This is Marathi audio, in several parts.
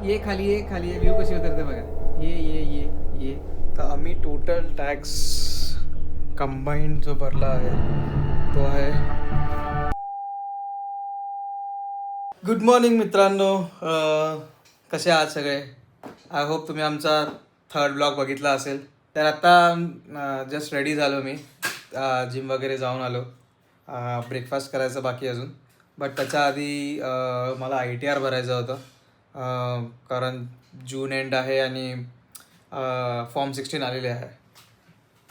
ये खाली ये व्ह्यू कशी उतरते बघा. ये. तर आम्ही टोटल टॅक्स कंबाईंड जो भरला आहे तो आहे. गुड मॉर्निंग मित्रांनो. कसे आहात सगळे? आय होप तुम्ही आमचा थर्ड ब्लॉग बघितला असेल. तर आता जस्ट रेडी झालो मी. जिम वगैरे जाऊन आलो. ब्रेकफास्ट करायचं बाकी अजून. बट त्याच्या आधी मला ITR भरायचं होतं. कारण जून एंड आहे आणि फॉर्म 16 आलेले आहे.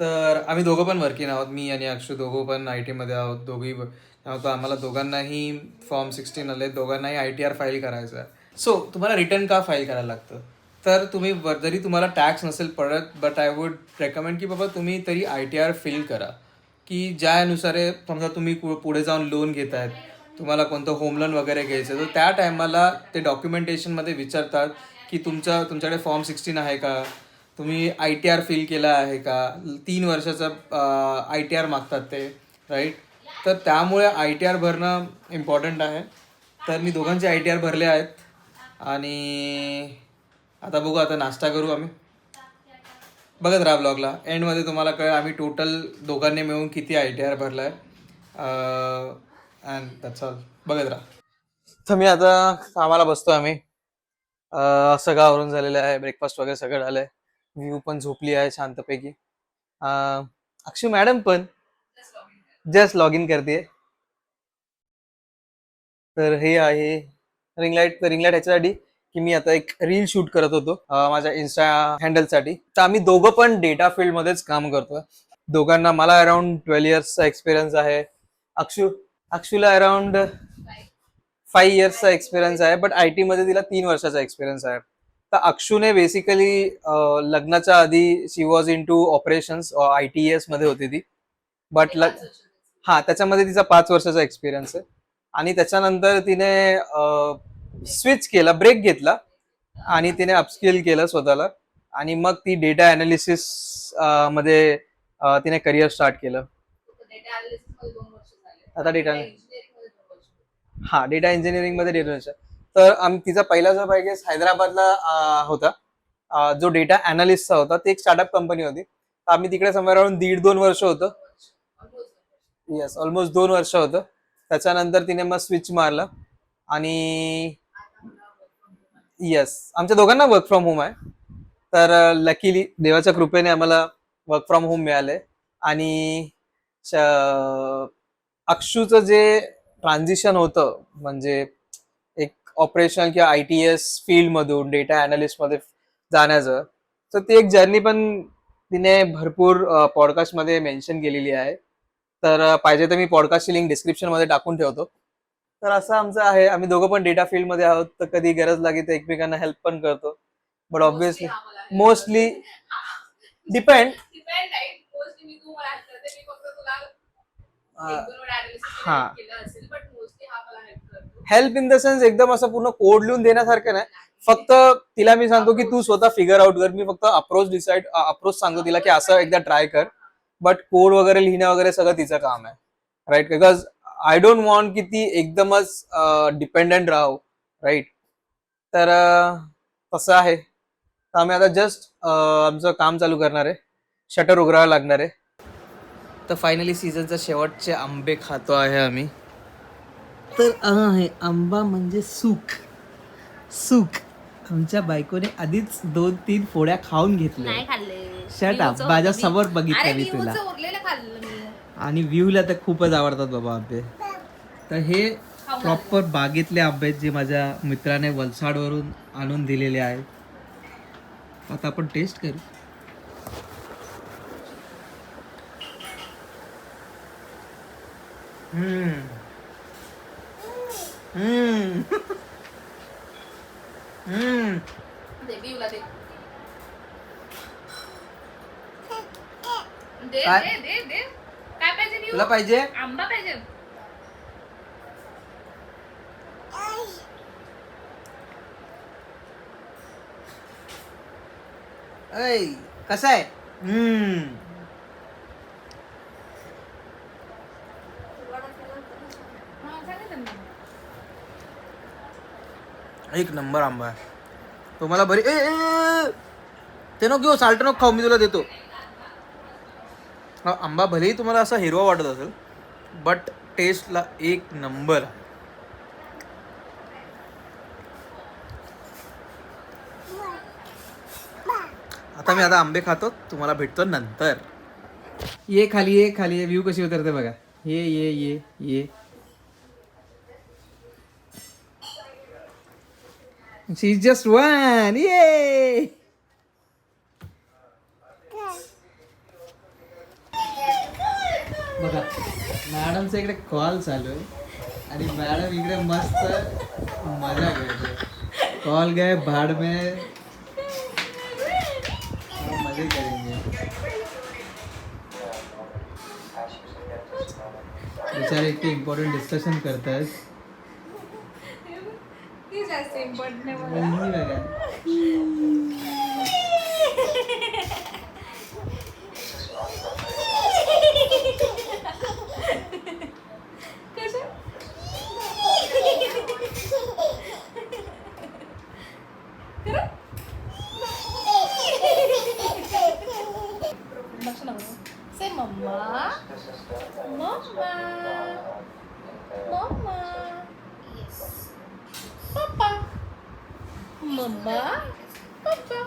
तर आम्ही दोघं पण वर्किंग आहोत. मी आणि अक्षू दोघं पण IT मध्ये आहोत. दोघंही त्यामुळे आम्हाला दोघांनाही फॉर्म 16 आले. दोघांनाही ITR फाईल करायचं आहे. सो तुम्हाला रिटर्न का फाईल करायला लागतं? तर तुम्ही जरी तुम्हाला टॅक्स नसेल पडत, बट आय वुड रेकमेंड की बाबा तुम्ही तरी ITR फिल करा. की ज्यानुसार समजा तुम्ही पुढे जाऊन लोन घेत आहेत, तुम्हाला कोणतं होम लोन वगैरे घ्यायचं, तर त्या टायमाला ते डॉक्युमेंटेशनमध्ये विचारतात की तुमच्याकडे फॉर्म 16 आहे का, तुम्ही ITR फिल केला आहे का, 3 वर्षाचा ITR मागतात ते, राईट. तर त्यामुळे ITR भरणं इम्पॉर्टंट आहे. तर मी दोघांचे ITR भरले आहेत आणि आता बघू, आता नाश्ता करू आम्ही. बघत राहा ब्लॉगला, एंडमध्ये तुम्हाला कळेल आम्ही टोटल दोघांनी मिळून किती ITR भरला आहे. And that's all. बघत राहा. तर मी आता कामाला बसतो आम्ही. सगळं आवरून झालेलं आहे, ब्रेकफास्ट वगैरे सगळं झालं आहे. व्ह्यू पण झोपली आहे शांतपैकी. अक्षय मॅडम पण जस्ट लॉग इन करते. तर हे आहे रिंगलाईट ह्याच्यासाठी की मी आता एक रील शूट करत होतो माझ्या इन्स्टा हँडलसाठी. तर आम्ही दोघं पण डेटा फील्डमध्येच काम करतो. दोघांना, मला अराउंड 12 इयर्सचा एक्सपिरियन्स आहे. अक्षूला अराउंड 5 इयर्सचा एक्सपिरियन्स आहे, बट IT मध्ये तिला 3 वर्षाचा एक्सपिरियन्स आहे. तर अक्षूने बेसिकली लग्नाच्या आधी she was in to operations, ITES मध्ये होती ती. बट त्याच्यामध्ये तिचा 5 वर्षाचा एक्सपिरियन्स आहे. आणि त्याच्यानंतर तिने स्विच केला, ब्रेक घेतला आणि तिने अपस्किल केलं स्वतःला. आणि मग ती डेटा अनालिसिस मध्ये तिने करिअर स्टार्ट केलं. आता डेटा इंजिनिअरिंग मध्ये 1.5 वर्ष. तर तिचा पहिला जो पॅकेज हैदराबादला होता, जो डेटा अनालिस्टचा होता. ती एक स्टार्टअप कंपनी होती. तर आम्ही तिकडे समोर अराउंड 1.5-2 वर्ष होतं. येस, ऑलमोस्ट 2 वर्ष होतं. त्याच्यानंतर तिने मग स्विच मारलं आणि येस, आमच्या दोघांना वर्क फ्रॉम होम आहे. तर लकीली देवाच्या कृपेने आम्हाला वर्क फ्रॉम होम मिळालंय. आणि अक्षूचं जे ट्रान्झिशन होतं, म्हणजे एक ऑपरेशन किंवा ITS फील्ड मधून डेटा अनालिस्ट मध्ये जाण्याचं, तर ती एक जर्नी पण तिने भरपूर पॉडकास्ट मध्ये मेन्शन केलेली आहे. तर पाहिजे तर मी पॉडकास्टची लिंक डिस्क्रिप्शन मध्ये टाकून ठेवतो. तर असं आमचं आहे. आम्ही दोघं पण डेटा फील्ड मध्ये आहोत, तर कधी गरज लागली तर एकमेकांना हेल्प पण करतो. But obviously mostly depend. हा, हेल्प इन द सेन्स एकदम असं पूर्ण कोड लिहून देण्यासारखं नाही. फक्त तिला मी सांगतो की तू स्वतः फिगर आउट कर. मी फक्त अप्रोच सांगतो तिला की असं एकदा ट्राय कर. बट कोड वगैरे लिहिणं वगैरे सगळं तिचं काम आहे, right. Because I don't want की ती एकदमच डिपेंडंट राहू, राईट. तर तसं आहे. तर आम्ही आता जस्ट आमचं काम चालू करणार आहे. शटर उघडावं लागणार आहे. तर फायनली सीझनचा शेवटचे आंबे खातो आहे आम्ही. तर आहे आंबा म्हणजे सुख. आमच्या बायकोने आधीच 2-3 फोड्या खाऊन घेतल्या. शट अप, माझ्या समोर बघितलं मी तुला. आणि व्ह्यूला तर खूपच आवडतात बाबा आंबे. तर हे प्रॉपर बागेतले आंबे आहेत, जे माझ्या मित्राने वलसाडवरून आणून दिलेले आहेत. आता आपण टेस्ट करू. तुला पाहिजे आंबा पाहिजे. ऐ कसा आहे? एक नंबर आंबा आहे. तुम्हाला बरी ते नको घेऊ, साल्ट नको खाऊ, मी तुला देतो. हा आंबा भलेही तुम्हाला असा हिरवा वाटत असेल बट टेस्टला एक नंबर. आता आंबे खातो, तुम्हाला भेटतो नंतर. ये खाली ये, खाली ये. व्ह्यू कशी उतरते बघा. ये. शी इज जस्ट वन. ये बघा, मॅडमचा इकडे कॉल चालू आहे आणि मॅडम इकडे मस्त मजा करते. कॉल गए भाड़ में, हम मजे करेंगे. बेचारे इतके इम्पॉर्टंट डिस्कशन करतात. वहिनी बघा. Say mama. Mama. Mama. Yes. Papa. Mama. Papa.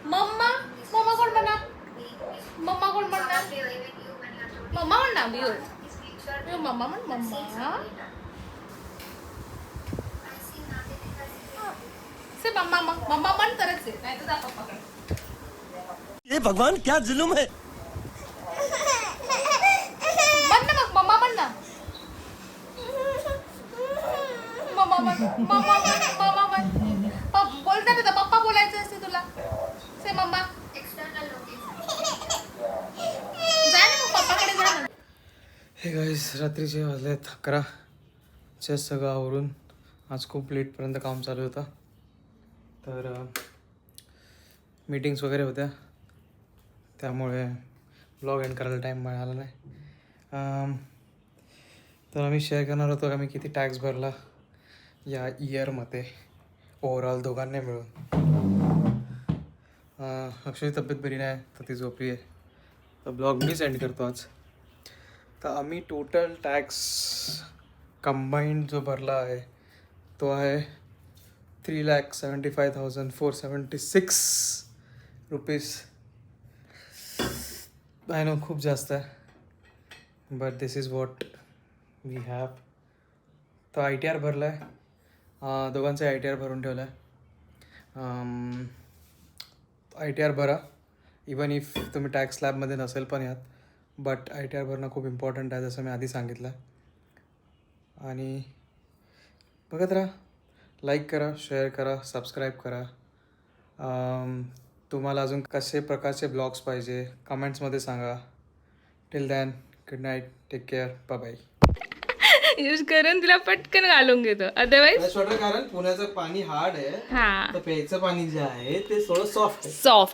Mama. Mama कोण म्हणणार? मम्मा कोण म्हणणार? मम्मा म्हणणार बियो. बियो मम्मा म्हण मम्मा. से मम्मा मम्मा म्हण तरच आहे. नाही तर जा पप्पाकडे. ये भगवान क्या जुलुम है. म्हण ना मग मम्मा म्हण ना. मम्मा म्हण मम्मा म्हण मम्मा म्हण. बोलता ना पप्पा बोलायचं असते तुला. से मम्मा. जा ना मग पप्पाकडे जा ना. हे गाईस, रात्रीचे वाजलेत 11. चेस सगळं आवरून आज खूप लेटपर्यंत काम चालू होतं. तर मीटिंग्स वगैरे होत्या, त्यामुळे ब्लॉग एंड करायला टाईम मिळाला नाही. तर आम्ही शेअर करणार होतो का मी किती टॅक्स भरला या इयरमध्ये ओव्हरऑल दोघांनी मिळून. अक्षयची तब्येत बरी नाही तर ती झोपली आहे, तर ब्लॉग मी सेंड करतो आज. तर आम्ही टोटल टॅक्स कंबाईंड जो भरला आहे तो आहे 3,75,476 रुपीज. आय नो खूप जास्त आहे, but this is what we have. तो आय टी आर भरला आहे, दोघांचा आय टी आर भरून ठेवला आहे. आय टी आर भरा, इवन इफ तुम्ही टॅक्स स्लॅबमध्ये नसेल पण यात, बट आय टी आर भरणं खूप इम्पॉर्टंट आहे, जसं मी आधी सांगितलं आहे. आणि बघत राहा, लाईक करा, शेअर करा, सबस्क्राईब करा. तुम्हाला अजून कसे प्रकारचे ब्लॉग्स पाहिजे कमेंट्समध्ये सांगा. Till then, good night, take care, bye bye. Use करून तिला पटकन घालून घेतो, अदरवाईज कारण पुण्याचं पाणी हार्ड आहे, हा तर प्यायचं पाणी जे आहे ते थोडं सॉफ्ट आहे. सॉफ्ट